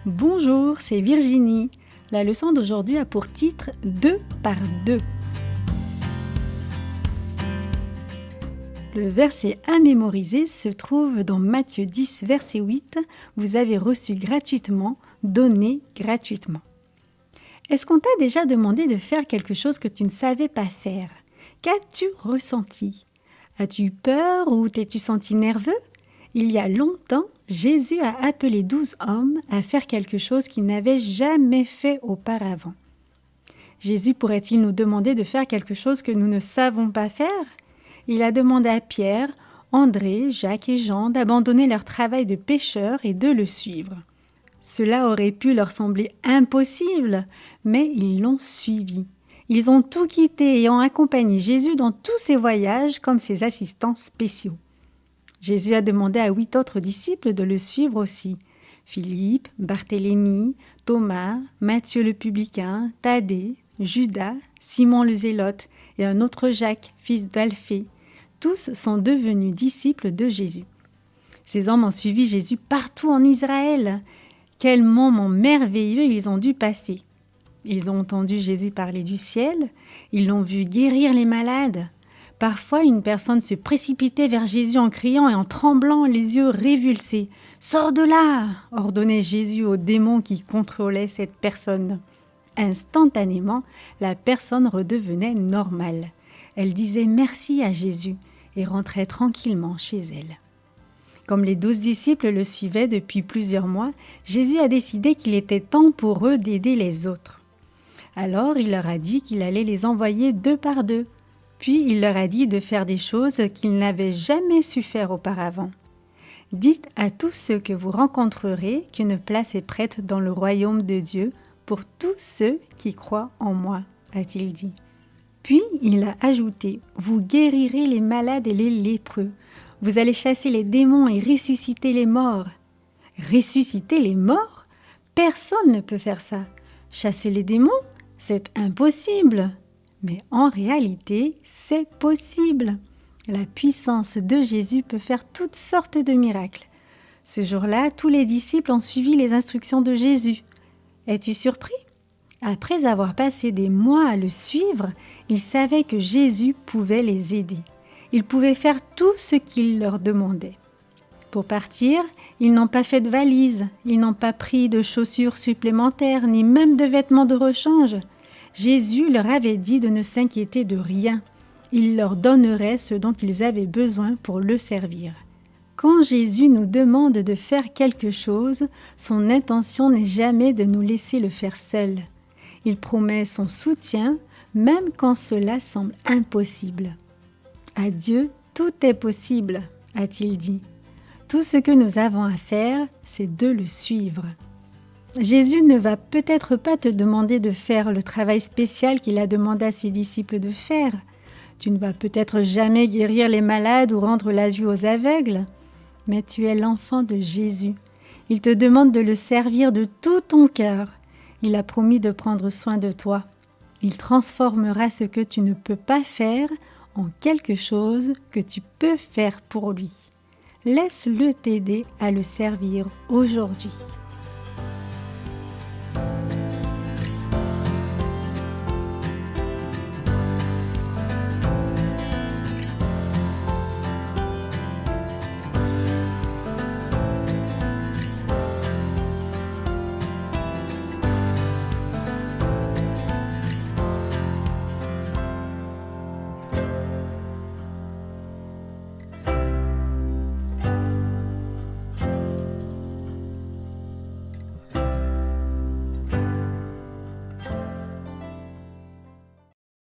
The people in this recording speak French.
Bonjour, c'est Virginie. La leçon d'aujourd'hui a pour titre 2 par 2. Le verset à mémoriser se trouve dans Matthieu 10, verset 8. Vous avez reçu gratuitement, donné gratuitement. Est-ce qu'on t'a déjà demandé de faire quelque chose que tu ne savais pas faire? Qu'as-tu ressenti? As-tu eu peur ou t'es-tu senti nerveux? Il y a longtemps, Jésus a appelé 12 hommes à faire quelque chose qu'ils n'avaient jamais fait auparavant. Jésus pourrait-il nous demander de faire quelque chose que nous ne savons pas faire? Il a demandé à Pierre, André, Jacques et Jean d'abandonner leur travail de pêcheurs et de le suivre. Cela aurait pu leur sembler impossible, mais ils l'ont suivi. Ils ont tout quitté et ont accompagné Jésus dans tous ses voyages comme ses assistants spéciaux. Jésus a demandé à 8 autres disciples de le suivre aussi. Philippe, Barthélemy, Thomas, Matthieu le publicain, Thaddée, Judas, Simon le zélote et un autre Jacques, fils d'Alphée. Tous sont devenus disciples de Jésus. Ces hommes ont suivi Jésus partout en Israël. Quel moment merveilleux ils ont dû passer. Ils ont entendu Jésus parler du ciel, ils l'ont vu guérir les malades. Parfois, une personne se précipitait vers Jésus en criant et en tremblant, les yeux révulsés. « Sors de là !» ordonnait Jésus au démon qui contrôlait cette personne. Instantanément, la personne redevenait normale. Elle disait merci à Jésus et rentrait tranquillement chez elle. Comme les 12 disciples le suivaient depuis plusieurs mois, Jésus a décidé qu'il était temps pour eux d'aider les autres. Alors, il leur a dit qu'il allait les envoyer 2 par 2. Puis il leur a dit de faire des choses qu'ils n'avaient jamais su faire auparavant. « Dites à tous ceux que vous rencontrerez qu'une place est prête dans le royaume de Dieu pour tous ceux qui croient en moi, a-t-il dit. Puis il a ajouté « Vous guérirez les malades et les lépreux. Vous allez chasser les démons et ressusciter les morts. » Ressusciter les morts? Personne ne peut faire ça. Chasser les démons? C'est impossible. Mais en réalité, c'est possible. La puissance de Jésus peut faire toutes sortes de miracles. Ce jour-là, tous les disciples ont suivi les instructions de Jésus. Es-tu surpris? Après avoir passé des mois à le suivre, ils savaient que Jésus pouvait les aider. Ils pouvaient faire tout ce qu'il leur demandait. Pour partir, ils n'ont pas fait de valise, ils n'ont pas pris de chaussures supplémentaires, ni même de vêtements de rechange. Jésus leur avait dit de ne s'inquiéter de rien. Il leur donnerait ce dont ils avaient besoin pour le servir. Quand Jésus nous demande de faire quelque chose, son intention n'est jamais de nous laisser le faire seul. Il promet son soutien, même quand cela semble impossible. À Dieu, tout est possible, a-t-il dit. Tout ce que nous avons à faire, c'est de le suivre. Jésus ne va peut-être pas te demander de faire le travail spécial qu'il a demandé à ses disciples de faire. Tu ne vas peut-être jamais guérir les malades ou rendre la vue aux aveugles. Mais tu es l'enfant de Jésus. Il te demande de le servir de tout ton cœur. Il a promis de prendre soin de toi. Il transformera ce que tu ne peux pas faire en quelque chose que tu peux faire pour lui. Laisse-le t'aider à le servir aujourd'hui.